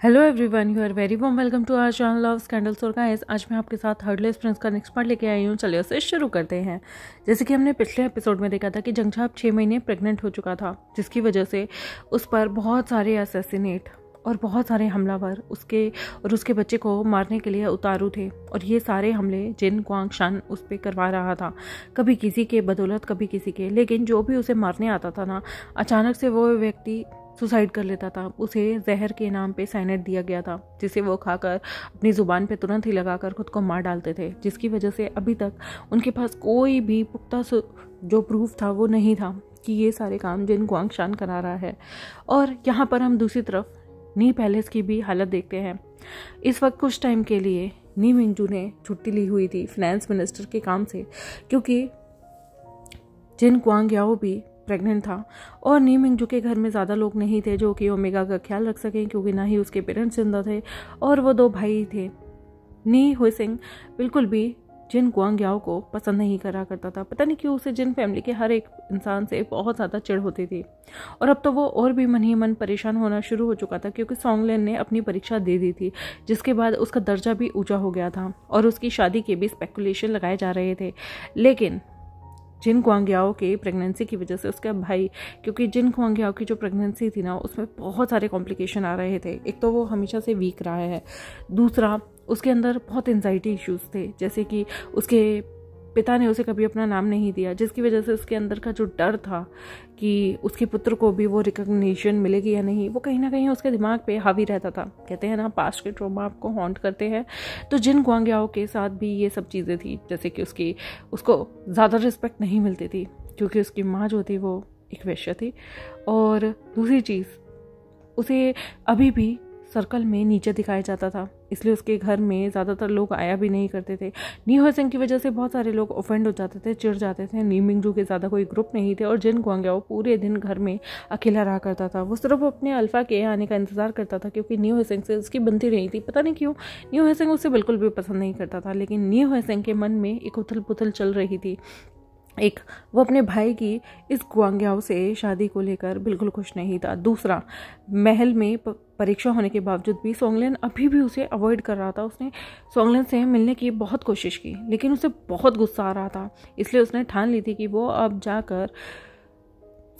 Hello everyone, you are very warm welcome to our channel of scandals. और guys, आज मैं आपके साथ हर्डलेस प्रिंस का नेक्स्ट पार्ट लेके आई हूँ। चलिए उसे शुरू करते हैं। जैसे कि हमने पिछले एपिसोड में देखा था कि जंगछाप 6 महीने प्रेग्नेंट हो चुका था, जिसकी वजह से उस पर बहुत सारे असैसिनेट और बहुत सारे हमलावर उसके बच्चे को मारने के लिए उतारू थे। और ये सारे हमले जिन क्वांगशान उस पर करवा रहा था, कभी किसी के बदौलत कभी किसी के। लेकिन जो भी उसे मारने आता था ना, अचानक से वो व्यक्ति सुसाइड कर लेता था। उसे जहर के नाम पे साइनेट दिया गया था, जिसे वो खाकर अपनी ज़ुबान पे तुरंत ही लगाकर खुद को मार डालते थे, जिसकी वजह से अभी तक उनके पास कोई भी पुख्ता जो प्रूफ था वो नहीं था कि ये सारे काम जिन क्वांगशान करा रहा है। और यहाँ पर हम दूसरी तरफ नी पैलेस की भी हालत देखते हैं। इस वक्त कुछ टाइम के लिए नी मिंगजू ने छुट्टी ली हुई थी फाइनेंस मिनिस्टर के काम से, क्योंकि जिन क्वांग याओ भी प्रेग्नेंट था और नी मिंगजू के घर में ज़्यादा लोग नहीं थे जो कि ओमेगा का ख्याल रख सकें, क्योंकि ना ही उसके पेरेंट्स जिंदा थे और वो 2 भाई थे। नी हुइसिंग बिल्कुल भी जिन क्वांग याओ को पसंद नहीं करा करता था। पता नहीं क्यों उसे जिन फैमिली के हर एक इंसान से बहुत ज़्यादा चिढ़ होती थी। और अब तो वो और भी मन ही मन परेशान होना शुरू हो चुका था, क्योंकि सोंगलेन ने अपनी परीक्षा दे दी थी, जिसके बाद उसका दर्जा भी ऊंचा हो गया था और उसकी शादी के भी स्पेकुलेशन लगाए जा रहे थे। लेकिन जिन क्वांग याओ के प्रेगनेंसी की वजह से उसका भाई, क्योंकि जिन क्वांग याओ की जो प्रेगनेंसी थी ना, उसमें बहुत सारे कॉम्प्लिकेशन आ रहे थे। एक तो वो हमेशा से वीक रहा है, दूसरा उसके अंदर बहुत एंजाइटी इश्यूज थे, जैसे कि उसके पिता ने उसे कभी अपना नाम नहीं दिया, जिसकी वजह से उसके अंदर का जो डर था कि उसके पुत्र को भी वो रिकग्निशन मिलेगी या नहीं, वो कहीं ना कहीं उसके दिमाग पे हावी रहता था। कहते हैं ना, पास्ट के ट्रॉमा आपको हॉन्ट करते हैं। तो जिन क्वांग याओ के साथ भी ये सब चीज़ें थी, जैसे कि उसको ज़्यादा रिस्पेक्ट नहीं मिलती थी, क्योंकि उसकी माँ जो थी वो एक वेश्या थी। और दूसरी चीज़, उसे अभी भी सर्कल में नीचे दिखाया जाता था, इसलिए उसके घर में ज़्यादातर लोग आया भी नहीं करते थे। नी हुइसिंग की वजह से बहुत सारे लोग ऑफेंड हो जाते थे, चिढ़ जाते थे। नी मिंगजू के ज़्यादा कोई ग्रुप नहीं थे और जिन क्वांग याओ पूरे दिन घर में अकेला रहा करता था। वो सिर्फ अपने अल्फा के आने का इंतजार करता था, क्योंकि नी हुइसिंग से उसकी बनती रही थी। पता नहीं क्यों नी हुइसिंग उसे बिल्कुल भी पसंद नहीं करता था, लेकिन नी हुइसिंग के मन में एक उथल पुथल चल रही थी। एक, वो अपने भाई की इस क्वांग याओ से शादी को लेकर बिल्कुल खुश नहीं था। दूसरा, महल में परीक्षा होने के बावजूद भी सोंगलेन अभी भी उसे अवॉइड कर रहा था। उसने सोंगलेन से मिलने की बहुत कोशिश की, लेकिन उसे बहुत गुस्सा आ रहा था। इसलिए उसने ठान ली थी कि वो अब जाकर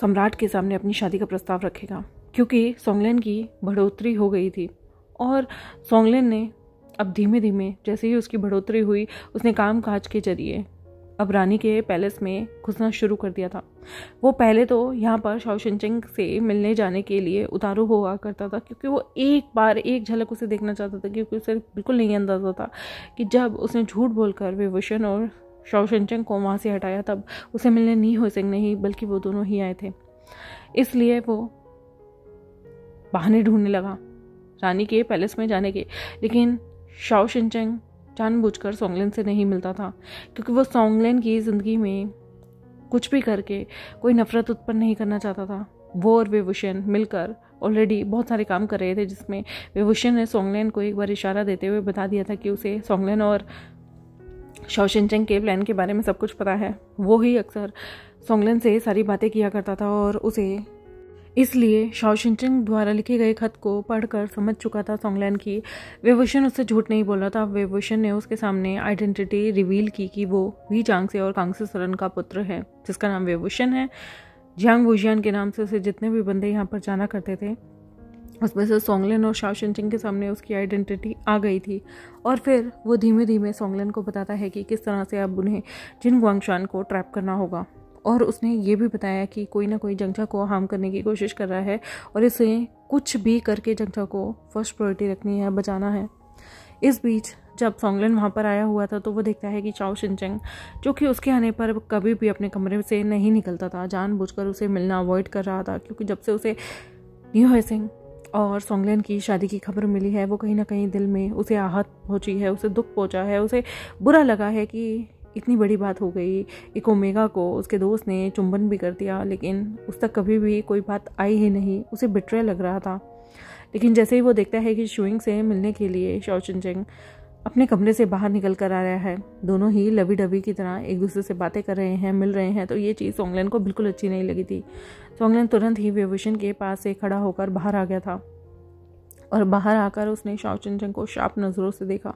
सम्राट के सामने अपनी शादी का प्रस्ताव रखेगा, क्योंकि सोंगलेन की बढ़ोतरी हो गई थी। और सोंगलेन ने अब धीमे धीमे, जैसे ही उसकी बढ़ोतरी हुई, उसने काम काज के जरिए अब रानी के पैलेस में घुसना शुरू कर दिया था। वो पहले तो यहाँ पर शाओ शिनचेंग से मिलने जाने के लिए उतारू हुआ करता था, क्योंकि वो एक झलक उसे देखना चाहता था, क्योंकि उसे बिल्कुल नहीं अंदाजा था कि जब उसने झूठ बोलकर विभूषण और शाओ शिनचेंग को वहाँ से हटाया, तब उसे मिलने नी हुइसिंग नहीं बल्कि वो दोनों ही आए थे। इसलिए वो बहाने ढूंढने लगा रानी के पैलेस में जाने के। लेकिन शाओ शिनचेंग जानबूझकर सोंगलेन से नहीं मिलता था, क्योंकि वो सोंगलेन की ज़िंदगी में कुछ भी करके कोई नफरत उत्पन्न नहीं करना चाहता था। वो और विभूषण मिलकर ऑलरेडी बहुत सारे काम कर रहे थे, जिसमें विभूषण ने सोंगलेन को एक बार इशारा देते हुए बता दिया था कि उसे सोंगलेन और शाओ शिनचेंग के प्लान के बारे में सब कुछ पता है। वो ही अक्सर सोंगलेन से सारी बातें किया करता था और उसे इसलिए शाओ शिनचेंग द्वारा लिखे गए खत को पढ़कर समझ चुका था सोंगलेन की विभूषण उससे झूठ नहीं बोल रहा था। विभूषण ने उसके सामने आइडेंटिटी रिवील की कि वो वी चांग से और कांग से सरन का पुत्र है, जिसका नाम विभूषण है। जियांग वुजियान के नाम से उसे जितने भी बंदे यहाँ पर जाना करते थे, उसमें से सोंगलेन और शाओ शिनचेंग के सामने उसकी आइडेंटिटी आ गई थी। और फिर वो धीमे धीमे सोंगलेन को बताता है कि किस तरह से अब उन्हें जिन क्वांगशान को ट्रैप करना होगा। और उसने ये भी बताया कि कोई ना कोई जंगछा को हार्म करने की कोशिश कर रहा है और इसे कुछ भी करके जंगछा को फर्स्ट प्रायोरिटी रखनी है, बचाना है। इस बीच जब सोंगलेन वहाँ पर आया हुआ था, तो वो देखता है कि शाओ शिनचेंग, जो कि उसके आने पर कभी भी अपने कमरे से नहीं निकलता था, जानबूझकर उसे मिलना अवॉइड कर रहा था, क्योंकि जब से उसे नी हुइसिंग और सोंगलेन की शादी की खबर मिली है, वो कहीं ना कहीं दिल में उसे आहत पहुंची है, उसे दुख पहुंचा है, उसे बुरा लगा है कि इतनी बड़ी बात हो गई। एक ओमेगा को उसके दोस्त ने चुंबन भी कर दिया, लेकिन उस तक कभी भी कोई बात आई ही नहीं। उसे बिट्रे लग रहा था। लेकिन जैसे ही वो देखता है कि शुइंग से मिलने के लिए शाओ शिनचेंग अपने कमरे से बाहर निकल कर आ रहा है, दोनों ही लवी डबी की तरह एक दूसरे से बातें कर रहे हैं, मिल रहे हैं, तो ये चीज़ सोंगलेन को बिल्कुल अच्छी नहीं लगी थी। सोंगलेन तुरंत ही विभूषण के पास से खड़ा होकर बाहर आ गया था। और बाहर आकर उसने शाओ चिनचेंग को शार्प नज़रों से देखा।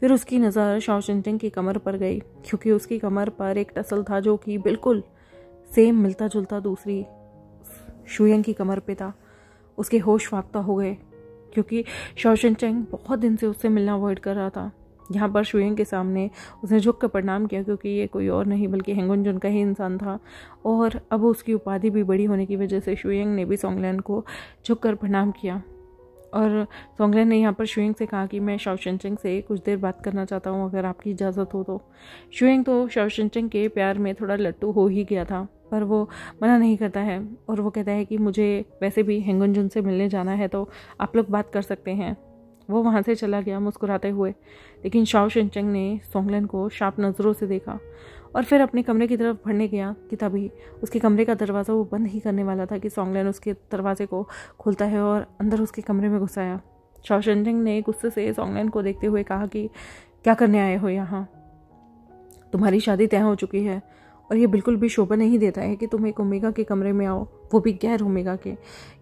फिर उसकी नज़र शाओ चिनचेंग की कमर पर गई, क्योंकि उसकी कमर पर एक टसल था जो कि बिल्कुल सेम मिलता जुलता दूसरी शुयंग की कमर पे था। उसके होश वाक्ता हो गए, क्योंकि शाओ चिनचेंग बहुत दिन से उससे मिलना अवॉइड कर रहा था। यहाँ पर शुयंग के सामने उसने झुक कर प्रणाम किया, क्योंकि ये कोई और नहीं बल्कि हेंगुनजुन का ही इंसान था। और अब उसकी उपाधि भी बड़ी होने की वजह से शुयंग ने भी सोंगलेन को झुक कर प्रणाम किया। और सोंगलेन ने यहाँ पर शुयंग से कहा कि मैं शाओ चिनचेंग से कुछ देर बात करना चाहता हूँ, अगर आपकी इजाज़त हो तो। शुयंग तो शाओ चिनचेंग के प्यार में थोड़ा लट्टू हो ही गया था, पर वो मना नहीं करता है और वो कहता है कि मुझे वैसे भी हेंगुनजुन से मिलने जाना है, तो आप लोग बात कर सकते हैं। वो वहाँ से चला गया मुस्कुराते हुए, लेकिन शाओ चिनचेंग ने सोंगलेन को शार्प नज़रों से देखा और फिर अपने कमरे की तरफ बढ़ने गया कि तभी उसके कमरे का दरवाज़ा वो बंद ही करने वाला था कि सोंगलेन उसके दरवाजे को खोलता है और अंदर उसके कमरे में घुस आया। शाओ चिनचेंग ने गुस्से से सोंगलेन को देखते हुए कहा कि क्या करने आए हो यहाँ? तुम्हारी शादी तय हो चुकी है और ये बिल्कुल भी शोभा नहीं देता है कि तुम एक ओमेगा के कमरे में आओ, वो भी गैर ओमेगा के।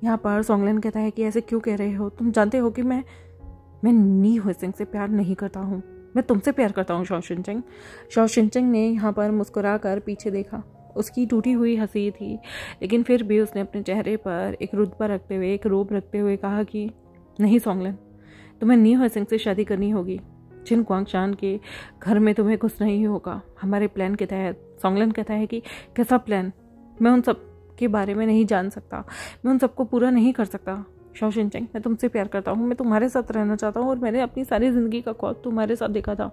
यहाँ पर सोंगलेन कहता है कि ऐसे क्यों कह रहे हो? तुम जानते हो कि मैं नी हुएसिंग से प्यार नहीं करता हूँ, मैं तुमसे प्यार करता हूँ शाओ चिनचेंग। शाओ चिनचेंग ने यहाँ पर मुस्कुरा कर पीछे देखा। उसकी टूटी हुई हंसी थी, लेकिन फिर भी उसने अपने चेहरे पर एक रुतबा रखते हुए, एक रोब रखते हुए कहा कि नहीं सोंगलेन, तुम्हें नी हुएसिंग से शादी करनी होगी। जिन ग्वांगशान के घर में तुम्हें घुसना ही होगा हमारे प्लान के तहत। सोंगलेन कहता है कि कैसा प्लान? मैं उन सब के बारे में नहीं जान सकता, मैं उन सबको पूरा नहीं कर सकता। शाओ चिनचेंग, मैं तुमसे प्यार करता हूँ, मैं तुम्हारे साथ रहना चाहता हूँ और मैंने अपनी सारी ज़िंदगी का ख्वाब तुम्हारे साथ देखा था।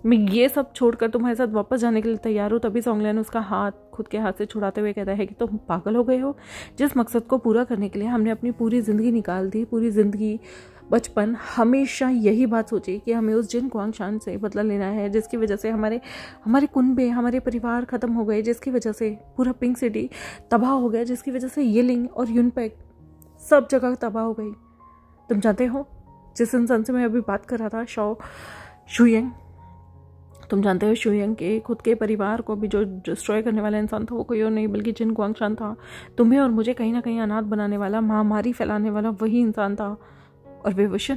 मैं ये सब छोड़कर तुम्हारे साथ वापस जाने के लिए तैयार हूँ। तभी सोंगलेन उसका हाथ खुद के हाथ से छुड़ाते हुए कहता है कि तुम पागल हो गए हो? जिस मकसद को पूरा करने के लिए हमने अपनी पूरी ज़िंदगी निकाल दी, पूरी ज़िंदगी बचपन हमेशा यही बात सोची कि हमें उस जिन ग्वांगशान से बदला लेना है, जिसकी वजह से हमारे कुनबे, हमारे परिवार ख़त्म हो गए, जिसकी वजह से पूरा पिंक सिटी तबाह हो गया, जिसकी वजह से येलिंग और यूनपेक सब जगह तबाह हो गई। तुम जानते हो जिस इंसान से मैं अभी बात कर रहा था, शाओ शुयंग, तुम जानते हो शुयंग के खुद के परिवार को भी जो डिस्ट्रॉय करने वाला इंसान था वो कोई और नहीं बल्कि जिन ग्वांगशान था। तुम्हें और मुझे कहीं ना कहीं अनाथ बनाने वाला, महामारी फैलाने वाला वही इंसान था। और विभूषण,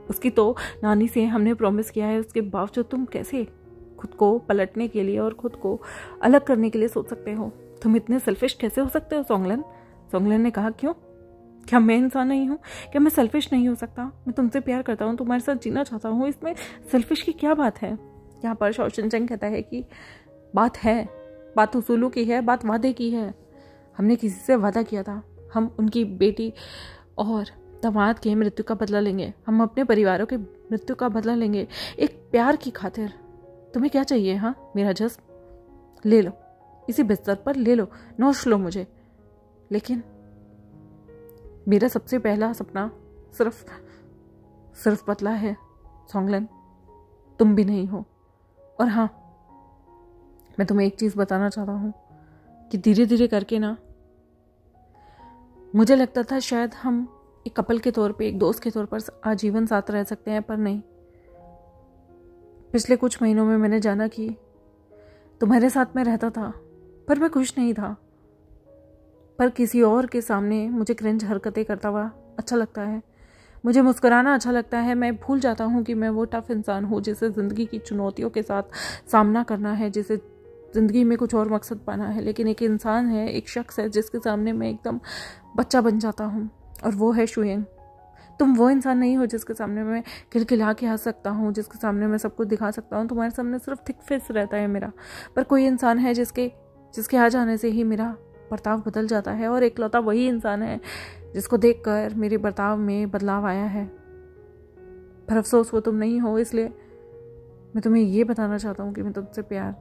उसकी तो नानी से हमने प्रॉमिस किया है, उसके बावजूद तुम कैसे खुद को पलटने के लिए और खुद को अलग करने के लिए सोच सकते हो? तुम इतने सेल्फिश कैसे हो सकते हो सोंगलेन? सोंगलेन ने कहा, क्यों? क्या मैं इंसान नहीं हूँ? क्या मैं सेल्फिश नहीं हो सकता? मैं तुमसे प्यार करता हूँ, तुम्हारे साथ जीना चाहता हूँ, इसमें सेल्फिश की क्या बात है? यहाँ पर शाओ चिनचेंग कहता है कि बात है, बात उसूलों की है, बात वादे की है। हमने किसी से वादा किया था, हम उनकी बेटी और दामाद के मृत्यु का बदला लेंगे, हम अपने परिवारों के मृत्यु का बदला लेंगे, एक प्यार की खातिर। तुम्हें क्या चाहिए? हाँ, मेरा जिस्म ले लो, इसी बिस्तर पर ले लो, नोश लो मुझे। लेकिन मेरा सबसे पहला सपना सिर्फ बदला है सोंगलेन, तुम भी नहीं हो। और हाँ, मैं तुम्हें एक चीज़ बताना चाहता हूँ कि धीरे धीरे करके ना, मुझे लगता था शायद हम एक कपल के तौर पे, एक दोस्त के तौर पर आजीवन साथ रह सकते हैं, पर नहीं। पिछले कुछ महीनों में मैंने जाना कि तुम्हारे साथ मैं रहता था, पर मैं खुश नहीं था। पर किसी और के सामने मुझे क्रिंज हरकतें करता हुआ अच्छा लगता है, मुझे मुस्कुराना अच्छा लगता है। मैं भूल जाता हूँ कि मैं वो टफ इंसान हूँ जिसे ज़िंदगी की चुनौतियों के साथ सामना करना है, जिसे ज़िंदगी में कुछ और मकसद पाना है। लेकिन एक इंसान है, एक शख्स है जिसके सामने मैं एकदम बच्चा बन जाता हूँ, और वो है शुयंग। तुम वो इंसान नहीं हो जिसके सामने मैं खिलखिला के हंस सकता हूँ, जिसके सामने मैं सब कुछ दिखा सकता हूँ। तुम्हारे सामने सिर्फ थिक फेस रहता है मेरा, पर कोई इंसान है जिसके आ जाने से ही मेरा बर्ताव बदल जाता है, और एकलौता वही इंसान है जिसको देखकर मेरे बर्ताव में बदलाव आया है। पर अफसोस वो तुम नहीं हो, इसलिए मैं तुम्हें ये बताना चाहता हूँ कि मैं तुमसे प्यार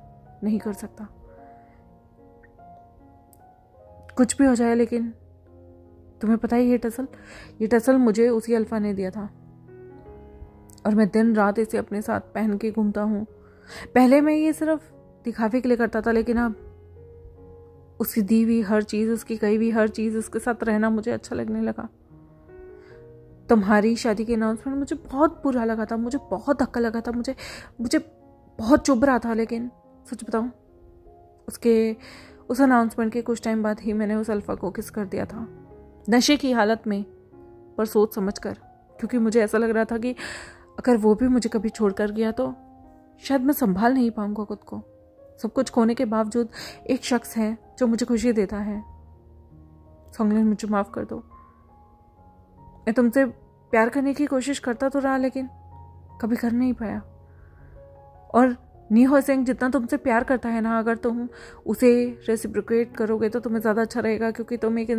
नहीं कर सकता। कुछ भी हो जाए, लेकिन तुम्हें पता ही ये टसल मुझे उसी अल्फा ने दिया था, और मैं दिन रात इसे अपने साथ पहन के घूमता हूँ। पहले मैं ये सिर्फ दिखावे के लिए करता था, लेकिन अब उसकी दी हुई हर चीज़, उसकी कही हुई हर चीज़, उसके साथ रहना मुझे अच्छा लगने लगा। तुम्हारी शादी के अनाउंसमेंट मुझे बहुत बुरा लगा था, मुझे बहुत धक्का लगा था, मुझे बहुत चुभ रहा था। लेकिन सच बताऊं, उस अनाउंसमेंट के कुछ टाइम बाद ही मैंने उस अल्फा को किस कर दिया था, नशे की हालत में, पर सोच समझ कर। क्योंकि मुझे ऐसा लग रहा था कि अगर वो भी मुझे कभी छोड़ कर गया तो शायद मैं संभाल नहीं पाऊंगा खुद को। सब कुछ खोने के बावजूद एक शख्स है जो मुझे खुशी देता है। सोंगलिन, मुझे माफ़ कर दो। मैं तुमसे प्यार करने की कोशिश करता तो रहा, लेकिन कभी कर नहीं पाया। और नी हो सेंग जितना तुमसे प्यार करता है ना, अगर तुम उसे रेसिप्रोकेट करोगे तो तुम्हें ज़्यादा अच्छा रहेगा, क्योंकि तुम एक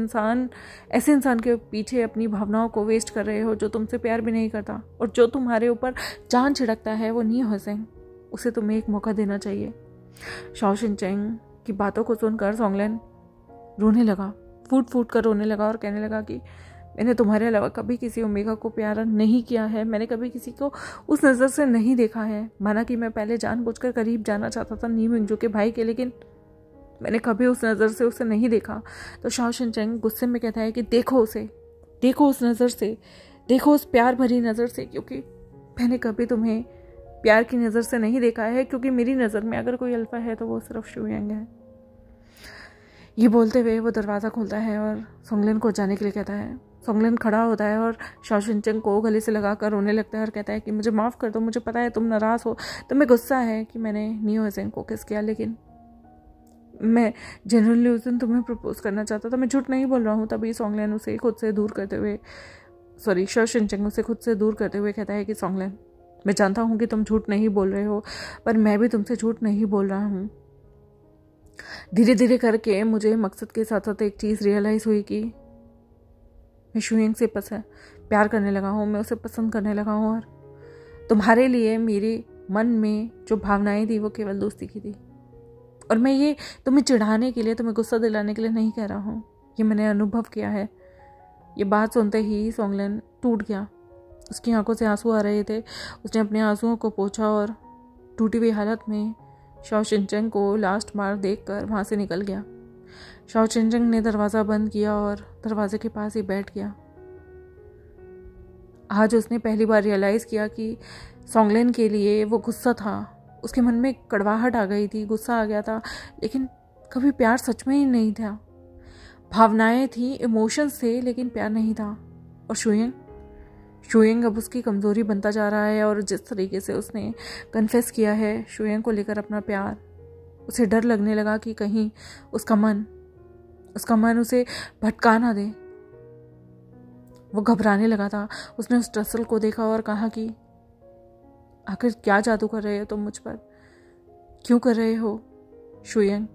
ऐसे इंसान के पीछे अपनी भावनाओं को वेस्ट कर रहे हो जो तुमसे प्यार भी नहीं करता। और जो तुम्हारे ऊपर जान छिड़कता है वो नी हो सेंग, उसे तुम्हें एक मौका देना चाहिए। शाओ शिनचेंग की बातों को सुनकर सोंगलिन रोने लगा, फूट फूट कर रोने लगा और कहने लगा कि मैंने तुम्हारे अलावा कभी किसी ओमेगा को प्यार नहीं किया है। मैंने कभी किसी को उस नज़र से नहीं देखा है। माना कि मैं पहले जानबूझकर करीब जाना चाहता था नी मिंगजू के भाई के, लेकिन मैंने कभी उस नज़र से उसे नहीं देखा। तो शाओ शिनचेंग गुस्से में कहता है कि देखो उसे, देखो उस नज़र से, देखो उस प्यार भरी नज़र से, क्योंकि मैंने कभी तुम्हें प्यार की नज़र से नहीं देखा है। क्योंकि मेरी नज़र में अगर कोई अल्फा है तो वो सिर्फ शुयांग है। ये बोलते हुए वो दरवाज़ा खोलता है और सोंगलिन को जाने के लिए कहता है। सोंगलिन खड़ा होता है और शाओ शिनचेंग को गले से लगाकर रोने लगता है और कहता है कि मुझे माफ़ कर दो, मुझे पता है तुम नाराज़ हो, तुम्हें गुस्सा है कि मैंने नी हो सेंग को किस किया, लेकिन मैं जनरली उस दिन तुम्हें प्रपोज करना चाहता था। मैं झूठ नहीं बोल रहा हूँ। तभी सोंगलिन उसे खुद से दूर करते हुए शाओ शिनचेंग उसे खुद से दूर करते हुए कहता है कि सोंगलिन, मैं जानता हूँ कि तुम झूठ नहीं बोल रहे हो, पर मैं भी तुमसे झूठ नहीं बोल रहा हूँ। धीरे धीरे करके मुझे मकसद के साथ साथ एक चीज़ रियलाइज़ हुई कि मैं शुयांग से प्यार करने लगा हूँ, मैं उसे पसंद करने लगा हूँ। और तुम्हारे लिए मेरे मन में जो भावनाएं थी वो केवल दोस्ती की थी। और मैं ये तुम्हें चिढ़ाने के लिए, तुम्हें गुस्सा दिलाने के लिए नहीं कह रहा हूँ, ये मैंने अनुभव किया है। ये बात सुनते ही सोंगलिन टूट गया। उसकी आंखों से आंसू आ रहे थे। उसने अपने आंसुओं को पोंछा और टूटी हुई हालत में शाओ शिनचेंग को लास्ट बार देखकर वहाँ से निकल गया। शाओ शिनचेंग ने दरवाज़ा बंद किया और दरवाजे के पास ही बैठ गया। आज उसने पहली बार रियलाइज़ किया कि सोंगलिन के लिए वो गुस्सा था। उसके मन में कड़वाहट आ गई थी, गुस्सा आ गया था, लेकिन कभी प्यार सच में ही नहीं था। भावनाएं थी, इमोशंस थे, लेकिन प्यार नहीं था। और शुयांग अब उसकी कमज़ोरी बनता जा रहा है। और जिस तरीके से उसने कन्फेस किया है शुयांग को लेकर अपना प्यार, उसे डर लगने लगा कि कहीं उसका मन उसे भटका ना दे। वो घबराने लगा था। उसने उस टसल को देखा और कहा कि आखिर क्या जादू कर रहे हो तुम मुझ पर, क्यों कर रहे हो शुयांग?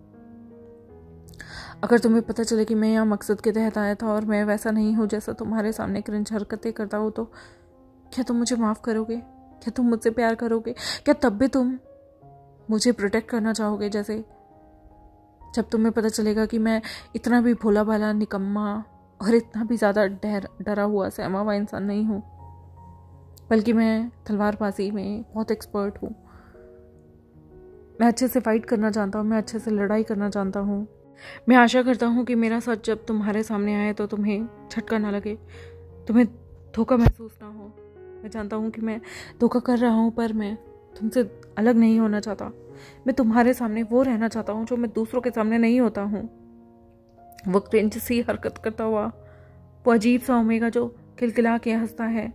अगर तुम्हें पता चले कि मैं यहाँ मकसद के तहत आया था और मैं वैसा नहीं हूँ जैसा तुम्हारे सामने क्रिंज हरकतें करता हो, तो क्या तुम मुझे माफ़ करोगे? क्या तुम मुझसे प्यार करोगे? क्या तब भी तुम मुझे प्रोटेक्ट करना चाहोगे, जैसे जब तुम्हें पता चलेगा कि मैं इतना भी भोला भाला, निकम्मा और इतना भी ज़्यादा डरा हुआ सहमा हुआ इंसान नहीं हूँ, बल्कि मैं तलवारबाजी में बहुत एक्सपर्ट हूँ। मैं अच्छे से फाइट करना जानता हूँ, मैं अच्छे से लड़ाई करना जानता हूँ। मैं आशा करता हूँ कि मेरा सच जब तुम्हारे सामने आए तो तुम्हें झटका ना लगे, तुम्हें धोखा महसूस ना हो। मैं जानता हूँ कि मैं धोखा कर रहा हूँ, पर मैं तुमसे अलग नहीं होना चाहता। मैं तुम्हारे सामने वो रहना चाहता हूँ जो मैं दूसरों के सामने नहीं होता हूँ। वो क्रिंज सी हरकत करता हुआ, वो अजीब सा ओमेगा जो खिलखिला के हंसता है,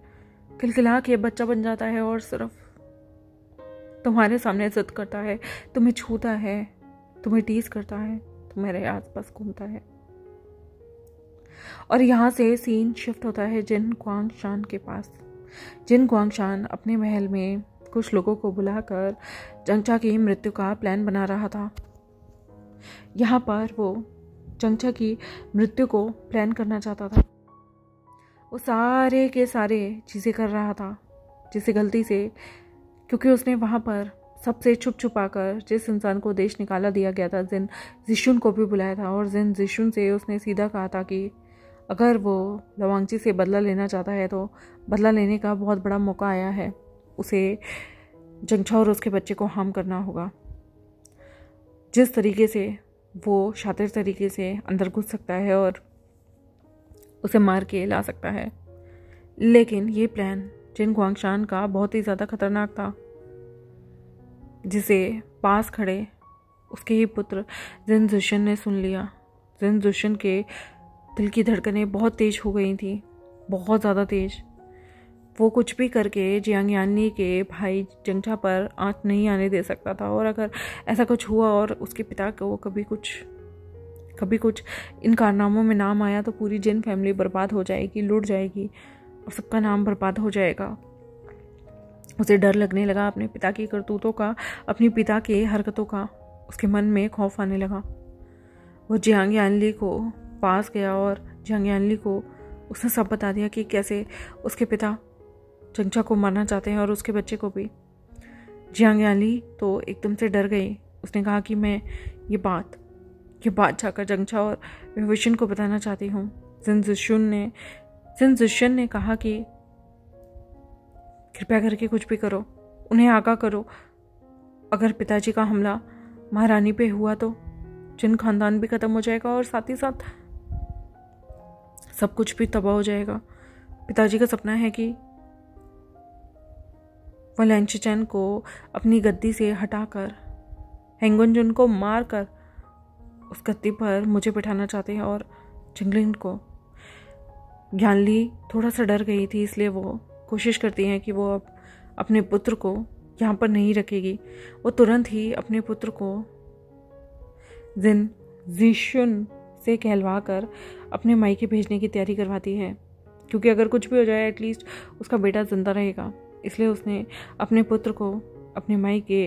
खिलखिला के बच्चा बन जाता है और सिर्फ तुम्हारे सामने जिद करता है, तुम्हें छूता है, तुम्हें टीज करता है, तुम्हारे आसपास घूमता है। और यहाँ से सीन शिफ्ट होता है जिन गुआंगशान के पास। जिन गुआंगशान अपने महल में कुछ लोगों को बुलाकर जंगचा की मृत्यु का प्लान बना रहा था। यहाँ पर वो जंगचा की मृत्यु को प्लान करना चाहता था। वो सारे के सारे चीज़ें कर रहा था जिसे गलती से, क्योंकि उसने वहाँ पर सबसे छुप छुपा कर जिस इंसान को देश निकाला दिया गया था, जिन जिशुन को भी बुलाया था। और जिन जिशुन से उसने सीधा कहा था कि अगर वो लवांगची से बदला लेना चाहता है तो बदला लेने का बहुत बड़ा मौका आया है, उसे जंगचा और उसके बच्चे को हार्म करना होगा। जिस तरीके से वो शातिर तरीके से अंदर घुस सकता है और उसे मार के ला सकता है, लेकिन ये प्लान जिन गुआंगशान का बहुत ही ज़्यादा खतरनाक था, जिसे पास खड़े उसके ही पुत्र जिन जिशन ने सुन लिया। जिन जिशन के दिल की धड़कनें बहुत तेज हो गई थी, बहुत ज़्यादा तेज। वो कुछ भी करके जियांग यानली के भाई जंगछा पर आंच नहीं आने दे सकता था, और अगर ऐसा कुछ हुआ और उसके पिता को कभी कुछ इन कारनामों में नाम आया तो पूरी जिन फैमिली बर्बाद हो जाएगी, लूट जाएगी और सबका नाम बर्बाद हो जाएगा। उसे डर लगने लगा अपने पिता की करतूतों का, अपने पिता के हरकतों का। उसके मन में खौफ आने लगा। वो जियांग यानली को पास गया और जियांग यानली को उसने सब बता दिया कि कैसे उसके पिता जंगछा को मारना चाहते हैं और उसके बच्चे को भी। जियांग यानली तो एकदम से डर गई। उसने कहा कि मैं ये बात जाकर जंगछा और विभूषण को बताना चाहती हूँ। जिन जिशन ने कहा कि कृपया करके कुछ भी करो, उन्हें आगाह करो। अगर पिताजी का हमला महारानी पे हुआ तो जिन खानदान भी खत्म हो जाएगा और साथ ही साथ सब कुछ भी तबाह हो जाएगा। पिताजी का सपना है कि वह लैंगचैन को अपनी गद्दी से हटाकर हेंगुनजुन को मारकर उस गद्दी पर मुझे बिठाना चाहते हैं और जिंगलिन को। ज्ञानली थोड़ा सा डर गई थी, इसलिए वो कोशिश करती हैं कि वो अब अपने पुत्र को यहाँ पर नहीं रखेगी। वो तुरंत ही अपने पुत्र को जिन जिशुन से कहलवा कर अपने मायके भेजने की तैयारी करवाती है, क्योंकि अगर कुछ भी हो जाए एटलीस्ट उसका बेटा जिंदा रहेगा। इसलिए उसने अपने पुत्र को अपने मायके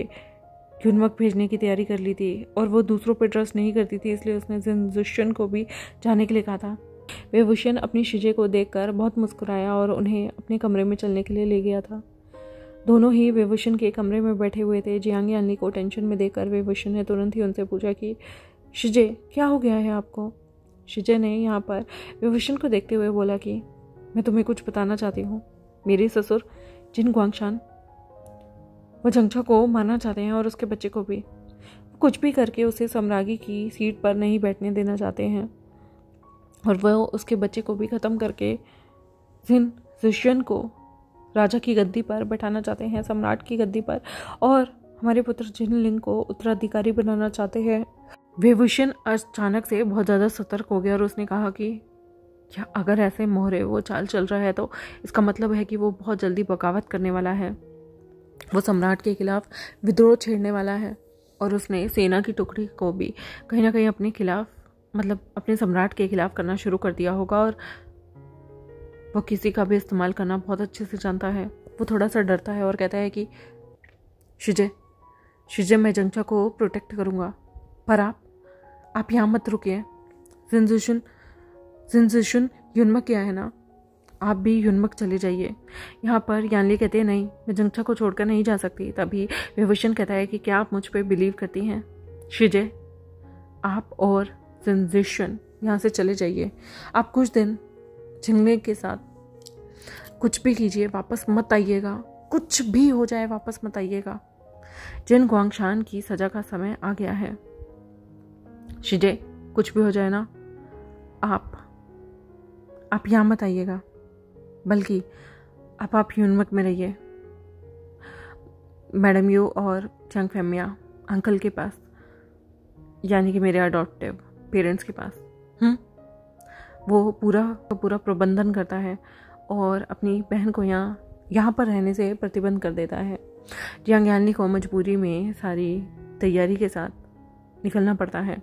युनमक भेजने की तैयारी कर ली थी, और वो दूसरों पर ट्रस्ट नहीं करती थी, इसलिए उसने जिन जिशुन को भी जाने के लिए कहा था। विभूषण अपनी शिजे को देखकर बहुत मुस्कुराया और उन्हें अपने कमरे में चलने के लिए ले गया था। दोनों ही विभूषण के कमरे में बैठे हुए थे। जियांग यानली को टेंशन में देखकर विभूषण ने तुरंत ही उनसे पूछा कि शिजे, क्या हो गया है आपको? शिजे ने यहाँ पर विभूषण को देखते हुए बोला कि मैं तुम्हें कुछ बताना चाहती हूँ। मेरे ससुर जिन ग्वांगशान वो जंगछा को मारना चाहते हैं और उसके बच्चे को भी। कुछ भी करके उसे सम्राज्ञी की सीट पर नहीं बैठने देना चाहते हैं, और वह उसके बच्चे को भी ख़त्म करके जिन जिशन को राजा की गद्दी पर बैठाना चाहते हैं, सम्राट की गद्दी पर, और हमारे पुत्र जिनलिंग को उत्तराधिकारी बनाना चाहते हैं। विभूषण अचानक से बहुत ज़्यादा सतर्क हो गया और उसने कहा कि क्या अगर ऐसे मोहरे वो चाल चल रहा है तो इसका मतलब है कि वो बहुत जल्दी बगावत करने वाला है। वो सम्राट के खिलाफ विद्रोह छेड़ने वाला है, और उसने सेना की टुकड़ी को भी कहीं ना कहीं अपने खिलाफ, मतलब अपने सम्राट के खिलाफ करना शुरू कर दिया होगा, और वो किसी का भी इस्तेमाल करना बहुत अच्छे से जानता है। वो थोड़ा सा डरता है और कहता है कि शिजे मैं जंगछा को प्रोटेक्ट करूँगा, पर आप यहाँ मत रुकिए। जिनजुशन युनमक क्या है ना, आप भी युनमक चले जाइए। यहाँ पर यानली कहते हैं नहीं, मैं जंगछा को छोड़कर नहीं जा सकती। तभी विभूषण कहता है कि क्या आप मुझ पर बिलीव करती हैं? शिजे, आप और जिनजुशन यहाँ से चले जाइए। आप कुछ दिन झिंगले के साथ कुछ भी कीजिए, वापस मत आइएगा। कुछ भी हो जाए वापस मत आइएगा। जिन ग्वांगशान की सजा का समय आ गया है। शिजे, कुछ भी हो जाए ना, आप यहाँ मत आइएगा, बल्कि आप युनमक में रहिए, मैडम यू और चंग फेमिया अंकल के पास, यानी कि मेरे अडॉप्टिव पेरेंट्स के पास। वो पूरा प्रबंधन करता है और अपनी बहन को यहाँ पर रहने से प्रतिबंध कर देता है। जियांग यानली को मजबूरी में सारी तैयारी के साथ निकलना पड़ता है।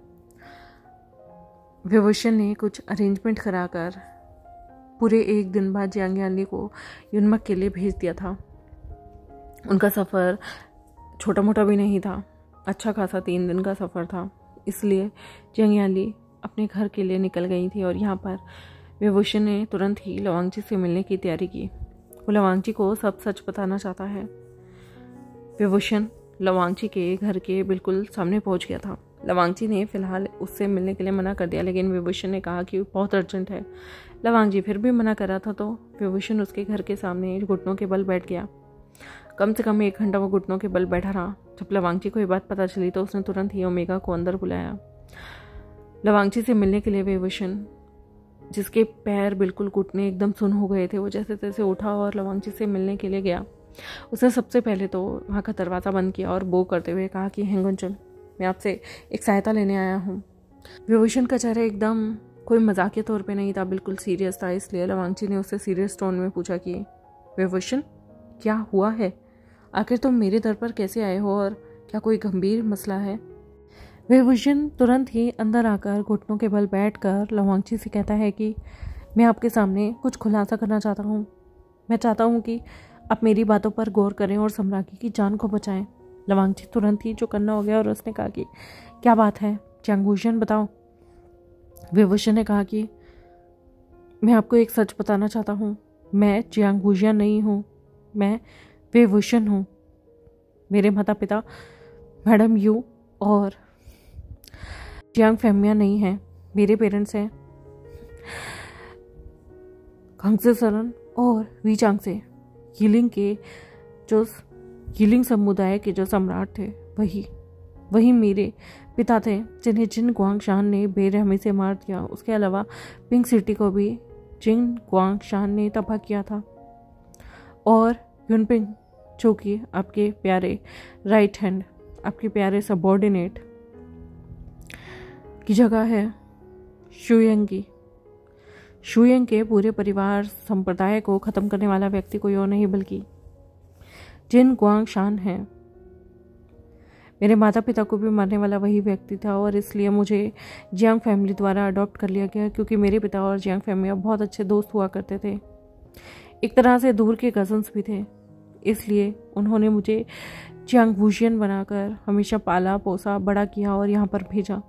विभूषण ने कुछ अरेंजमेंट कराकर पूरे 1 दिन बाद जियांग यानली को युनमक के लिए भेज दिया था। उनका सफ़र छोटा मोटा भी नहीं था, अच्छा खासा 3 दिन का सफ़र था। इसलिए जियांग यानली अपने घर के लिए निकल गई थी, और यहाँ पर विभूषण ने तुरंत ही लवांगची से मिलने की तैयारी की। वो लवांगची को सब सच बताना चाहता है। विभूषण लवांगची के घर के बिल्कुल सामने पहुँच गया था। लवांगची ने फिलहाल उससे मिलने के लिए मना कर दिया, लेकिन विभूषण ने कहा कि बहुत अर्जेंट है। लवांगची फिर भी मना कर रहा था, तो विभूषण उसके घर के सामने घुटनों के बल बैठ गया। कम से कम 1 घंटा वो घुटनों के बल बैठा रहा। जब लवांगची को ये बात पता चली तो उसने तुरंत ही ओमेगा को अंदर बुलाया। लवांगची से मिलने के लिए विभूषण, जिसके पैर बिल्कुल घुटने एकदम सुन्न हो गए थे, वो जैसे तैसे उठा और लवांगची से मिलने के लिए गया। उसने सबसे पहले तो वहाँ का दरवाज़ा बंद किया और बो करते हुए कहा कि हेंगुनजुन, मैं आपसे एक सहायता लेने आया हूँ। विभूषण का चेहरा एकदम कोई मजाकिया तौर पे नहीं था, बिल्कुल सीरियस था। इसलिए लवांगची ने उससे सीरियस टोन में पूछा कि विभूषण, क्या हुआ है? आखिर तुम मेरे दर पर कैसे आए हो और क्या कोई गंभीर मसला है? विभूषण तुरंत ही अंदर आकर घुटनों के बल बैठकर लवांगची से कहता है कि मैं आपके सामने कुछ खुलासा करना चाहता हूँ। मैं चाहता हूँ कि आप मेरी बातों पर गौर करें और सम्राज्ञी की जान को बचाएं। लवांगची तुरंत ही चौकन्ना हो गया और उसने कहा कि क्या बात है जियांगभूषण, बताओ। विभूषण ने कहा कि मैं आपको एक सच बताना चाहता हूँ। मैं जियांगभूषण नहीं हूँ, मैं विभूषण हूँ। मेरे माता पिता मैडम यू और जियांग फैमिया नहीं हैं। मेरे पेरेंट्स हैं खंगसे सरन और वीचांग से। यिलिंग समुदाय के जो सम्राट थे वही मेरे पिता थे, जिन्हें जिन ग्वांगशान ने बेरहमी से मार दिया। उसके अलावा पिंक सिटी को भी जिन ग्वांगशान ने तबाह किया था। और युनपिंग, जो कि आपके प्यारे राइट हैंड, आपके प्यारे सबॉर्डिनेट की जगह है शुयंग के पूरे परिवार संप्रदाय को ख़त्म करने वाला व्यक्ति कोई और नहीं बल्कि जिन ग्वांगशान है। मेरे माता पिता को भी मारने वाला वही व्यक्ति था और इसलिए मुझे जियांग फैमिली द्वारा अडॉप्ट कर लिया गया, क्योंकि मेरे पिता और जियांग फैमिली बहुत अच्छे दोस्त हुआ करते थे, एक तरह से दूर के कजन्स भी थे। इसलिए उन्होंने मुझे जियांगभूषण बनाकर हमेशा पाला पोसा बड़ा किया और यहाँ पर भेजा।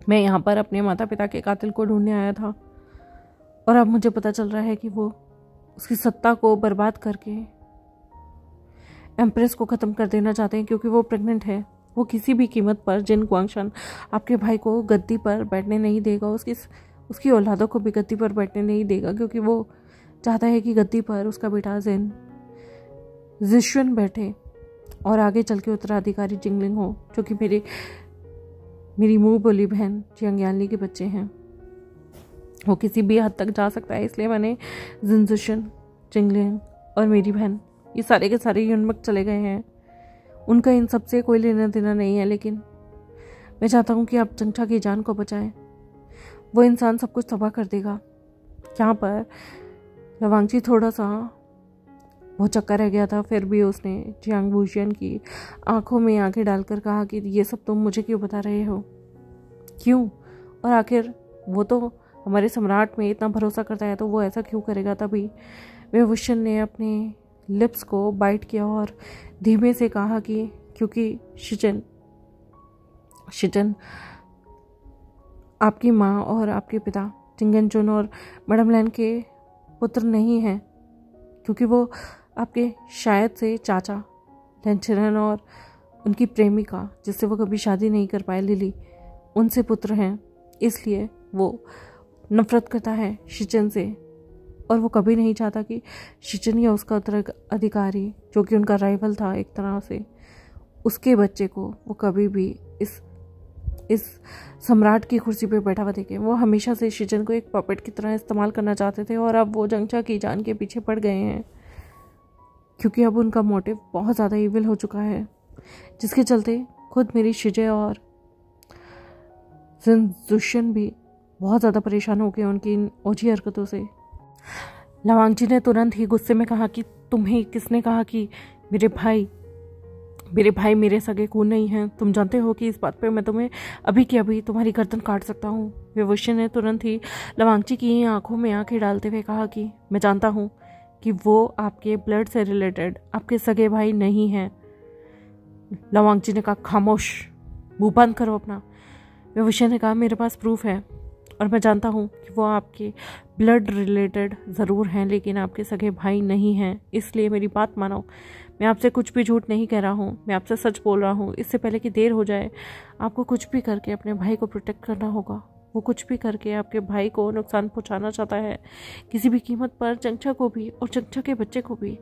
मैं यहाँ पर अपने माता पिता के कातिल को ढूंढने आया था और अब मुझे पता चल रहा है कि वो उसकी सत्ता को बर्बाद करके एम्प्रेस को ख़त्म कर देना चाहते हैं, क्योंकि वो प्रेग्नेंट है। वो किसी भी कीमत पर जिन ग्वांगशान आपके भाई को गद्दी पर बैठने नहीं देगा, उसकी औलादों को भी गद्दी पर बैठने नहीं देगा, क्योंकि वो चाहता है कि गद्दी पर उसका बेटा जिशुन बैठे और आगे चल के उत्तराधिकारी जिंगलिंग हो, जो कि मेरी मुंह बोली बहन जियांगयानली के बच्चे हैं। वो किसी भी हद तक जा सकता है, इसलिए मैंने जिनजुशन, जिंगलिंग और मेरी बहन ये सारे के सारे युनमक चले गए हैं। उनका इन सब से कोई लेना देना नहीं है, लेकिन मैं चाहता हूँ कि आप चंचा की जान को बचाएं। वो इंसान सब कुछ तबाह कर देगा। यहाँ पर लवांगची थोड़ा सा वो चक्कर रह गया था, फिर भी उसने जियांगभूषण की आंखों में आंखें डालकर कहा कि ये सब तुम मुझे क्यों बता रहे हो? क्यों? और आखिर वो तो हमारे सम्राट में इतना भरोसा करता है, तो वो ऐसा क्यों करेगा? तभी विभूषण ने अपने लिप्स को बाइट किया और धीमे से कहा कि क्योंकि शिचन आपकी माँ और आपके पिता चिंगनचुन और मैडम लैन के पुत्र नहीं हैं, क्योंकि वो आपके शायद से चाचा लेंचरन और उनकी प्रेमिका, जिससे वो कभी शादी नहीं कर पाए, लिली, उनसे पुत्र हैं। इसलिए वो नफरत करता है शिचन से और वो कभी नहीं चाहता कि शिचन या उसका उत्तराधिकारी, जो कि उनका राइवल था एक तरह से, उसके बच्चे को वो कभी भी इस सम्राट की कुर्सी पे बैठा हुआ देखे। वो हमेशा से शिचन को एक पपेट की तरह इस्तेमाल करना चाहते थे और अब वो जंगचा की जान के पीछे पड़ गए हैं, क्योंकि अब उनका मोटिव बहुत ज़्यादा इविल हो चुका है, जिसके चलते खुद मेरी शिजे और जिनजुशन भी बहुत ज़्यादा परेशान हो गए उनकी इन ओझी हरकतों से। लवांगची ने तुरंत ही गुस्से में कहा कि तुम्हें किसने कहा कि मेरे भाई मेरे सगे खून नहीं हैं? तुम जानते हो कि इस बात पे मैं तुम्हें अभी की अभी तुम्हारी गर्दन काट सकता हूँ। विभूषण ने तुरंत ही लवांगची की आंखों में आंखें डालते हुए कहा कि मैं जानता हूँ कि वो आपके ब्लड से रिलेटेड आपके सगे भाई नहीं हैं। लवांगची ने कहा खामोश, मुंह बंद करो अपना। विभूषण ने कहा मेरे पास प्रूफ है और मैं जानता हूँ कि वो आपके ब्लड रिलेटेड ज़रूर हैं, लेकिन आपके सगे भाई नहीं हैं। इसलिए मेरी बात मानो, मैं आपसे कुछ भी झूठ नहीं कह रहा हूँ, मैं आपसे सच बोल रहा हूँ। इससे पहले कि देर हो जाए, आपको कुछ भी करके अपने भाई को प्रोटेक्ट करना होगा। वो कुछ भी करके आपके भाई को नुकसान पहुँचाना चाहता है, किसी भी कीमत पर, चंचा को भी और चंचा के बच्चे को भी।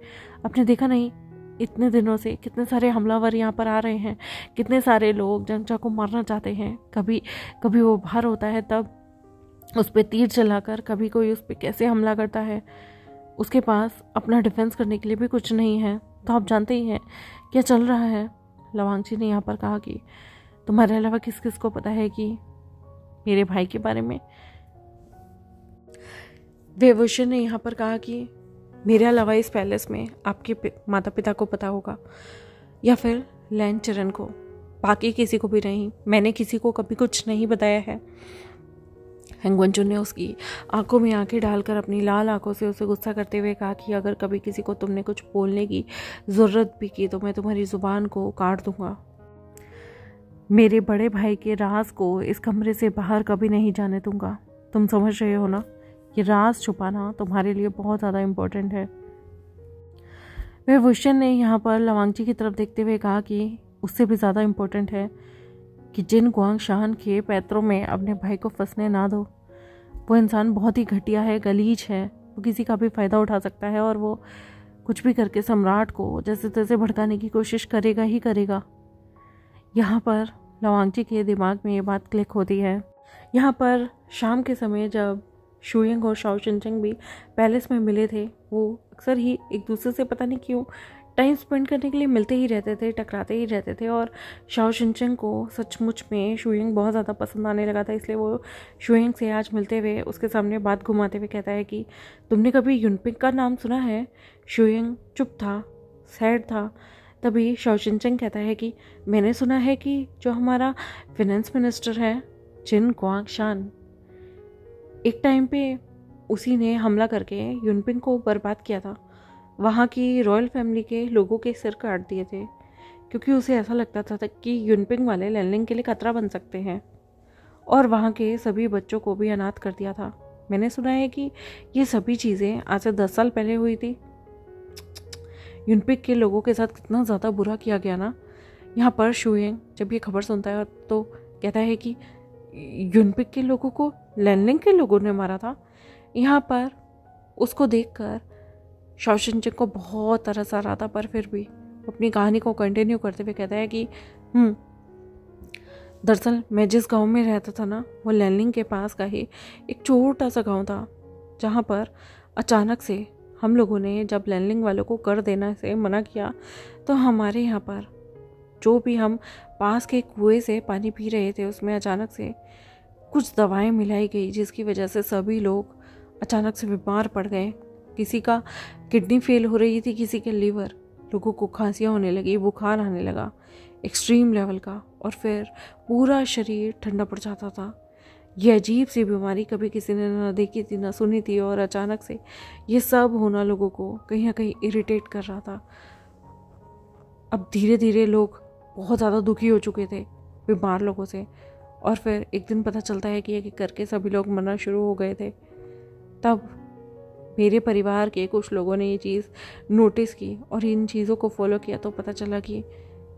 आपने देखा नहीं इतने दिनों से कितने सारे हमलावर यहाँ पर आ रहे हैं, कितने सारे लोग चंचा को मारना चाहते हैं। कभी वो बाहर होता है तब उस पर तीर चलाकर, कभी कोई उस पर कैसे हमला करता है। उसके पास अपना डिफेंस करने के लिए भी कुछ नहीं है। तो आप जानते ही हैं क्या चल रहा है। लवांगची ने यहाँ पर कहा कि तुम्हारे अलावा किस किस को पता है कि मेरे भाई के बारे में? विभूषण ने यहाँ पर कहा कि मेरे अलावा इस पैलेस में आपके माता पिता को पता होगा, या फिर लैन चरण को, बाकी किसी को भी नहीं। मैंने किसी को कभी कुछ नहीं बताया है। हेंगवनजुन ने उसकी आंखों में आंखें डालकर अपनी लाल आंखों से उसे गुस्सा करते हुए कहा कि अगर कभी किसी को तुमने कुछ बोलने की ज़रूरत भी की तो मैं तुम्हारी ज़ुबान को काट दूंगा। मेरे बड़े भाई के राज को इस कमरे से बाहर कभी नहीं जाने दूंगा। तुम समझ रहे हो ना, ये राज छुपाना तुम्हारे लिए बहुत ज़्यादा इम्पोर्टेंट है। विभूषण ने यहाँ पर लवांगजी की तरफ देखते हुए कहा कि उससे भी ज़्यादा इम्पोर्टेंट है कि जिन गुआंगशान के पैतरों में अपने भाई को फंसने ना दो। वो इंसान बहुत ही घटिया है, गलीज है, वो किसी का भी फ़ायदा उठा सकता है और वो कुछ भी करके सम्राट को जैसे तैसे भड़काने की कोशिश करेगा ही करेगा। यहाँ पर लवांगजी के दिमाग में ये बात क्लिक होती है। यहाँ पर शाम के समय जब शुयिंग और शाओ शिनचेंग भी पैलेस में मिले थे, वो अक्सर ही एक दूसरे से पता नहीं क्यों टाइम स्पेंड करने के लिए मिलते ही रहते थे, टकराते ही रहते थे। और शाओ शिनचेंग को सचमुच में शुयिंग बहुत ज़्यादा पसंद आने लगा था, इसलिए वो शुयिंग से आज मिलते हुए उसके सामने बात घुमाते हुए कहता है कि तुमने कभी युनपिंग का नाम सुना है? शुयिंग चुप था, सैड था। तभी शाओ शिनचेंग कहता है कि मैंने सुना है कि जो हमारा फिनेंस मिनिस्टर है जिन गुआंगशान, एक टाइम पे उसी ने हमला करके युनपिंग को बर्बाद किया था। वहाँ की रॉयल फैमिली के लोगों के सिर काट दिए थे, क्योंकि उसे ऐसा लगता था कि युनपिंग वाले लैनलिंग के लिए खतरा बन सकते हैं, और वहाँ के सभी बच्चों को भी अनाथ कर दिया था। मैंने सुना है कि ये सभी चीज़ें आज से 10 साल पहले हुई थी। युनपिंग के लोगों के साथ कितना ज़्यादा बुरा किया गया ना। यहाँ पर शुयिंग जब ये खबर सुनता है तो कहता है कि युनपिंग के लोगों को लैनलिंग के लोगों ने मारा था। यहाँ पर उसको देखकर शाओ शिनचेंग को बहुत तरस आ रहा था, पर फिर भी अपनी कहानी को कंटिन्यू करते हुए कहता है कि दरअसल मैं जिस गांव में रहता था ना, वो लैनलिंग के पास का ही एक छोटा सा गांव था, जहां पर अचानक से हम लोगों ने जब लैनलिंग वालों को कर देना से मना किया तो हमारे यहाँ पर जो भी हम पास के कुएं से पानी पी रहे थे उसमें अचानक से कुछ दवाएं मिलाई गई, जिसकी वजह से सभी लोग अचानक से बीमार पड़ गए। किसी का किडनी फेल हो रही थी, किसी के लीवर, लोगों को खांसियाँ होने लगी, बुखार आने लगा एक्सट्रीम लेवल का, और फिर पूरा शरीर ठंडा पड़ जाता था। ये अजीब सी बीमारी कभी किसी ने ना देखी थी ना सुनी थी, और अचानक से ये सब होना लोगों को कहीं ना कहीं इरिटेट कर रहा था। अब धीरे धीरे लोग बहुत ज़्यादा दुखी हो चुके थे बीमार लोगों से, और फिर एक दिन पता चलता है कि एक करके सभी लोग मरना शुरू हो गए थे। तब मेरे परिवार के कुछ लोगों ने ये चीज़ नोटिस की और इन चीज़ों को फॉलो किया, तो पता चला कि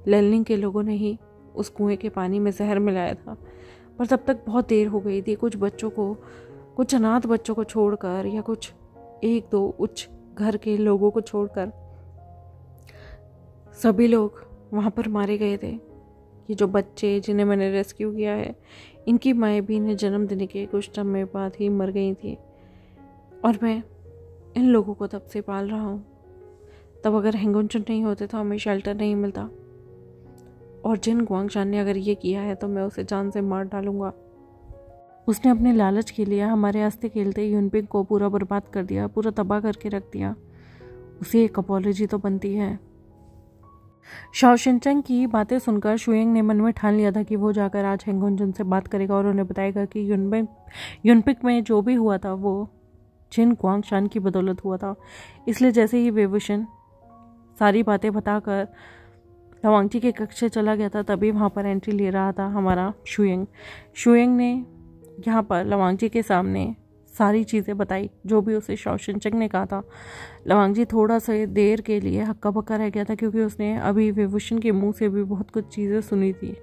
लैनलिंग के लोगों ने ही उस कुएं के पानी में जहर मिलाया था। पर तब तक बहुत देर हो गई थी। कुछ बच्चों को, कुछ अनाथ बच्चों को छोड़कर, या कुछ 1-2 उच्च घर के लोगों को छोड़कर सभी लोग वहाँ पर मारे गए थे। ये जो बच्चे जिन्हें मैंने रेस्क्यू किया है, इनकी माएँ भी इन्हें जन्म देने के कुछ समय बाद ही मर गई थी, और मैं इन लोगों को तब से पाल रहा हूँ। तब अगर हेंगवनजुन नहीं होते तो हमें शेल्टर नहीं मिलता, और जिन गुआंगशान ने अगर ये किया है तो मैं उसे जान से मार डालूंगा। उसने अपने लालच के लिए हमारे हंसते खेलते युनपिंग को पूरा बर्बाद कर दिया, पूरा तबाह करके रख दिया। उसे एक अपॉलॉजी तो बनती है। शाओ शिनचेंग की बातें सुनकर शुयिंग ने मन में ठान लिया था कि वो जाकर आज हेंगवनजुन से बात करेगा और उन्हें बताएगा कि युनपिंग में जो भी हुआ था वो जिन गुआंगशान की बदौलत हुआ था। इसलिए जैसे ही विभूषण सारी बातें बताकर लवांगजी के कक्ष से चला गया था, तभी वहाँ पर एंट्री ले रहा था हमारा शुयिंग ने यहाँ पर लवांगजी के सामने सारी चीज़ें बताई जो भी उसे शाओ शिनचेंग ने कहा था। लवांगजी थोड़ा सा देर के लिए हक्का बक्का रह गया था, क्योंकि उसने अभी विभूषण के मुंह से भी बहुत कुछ चीज़ें सुनी थी।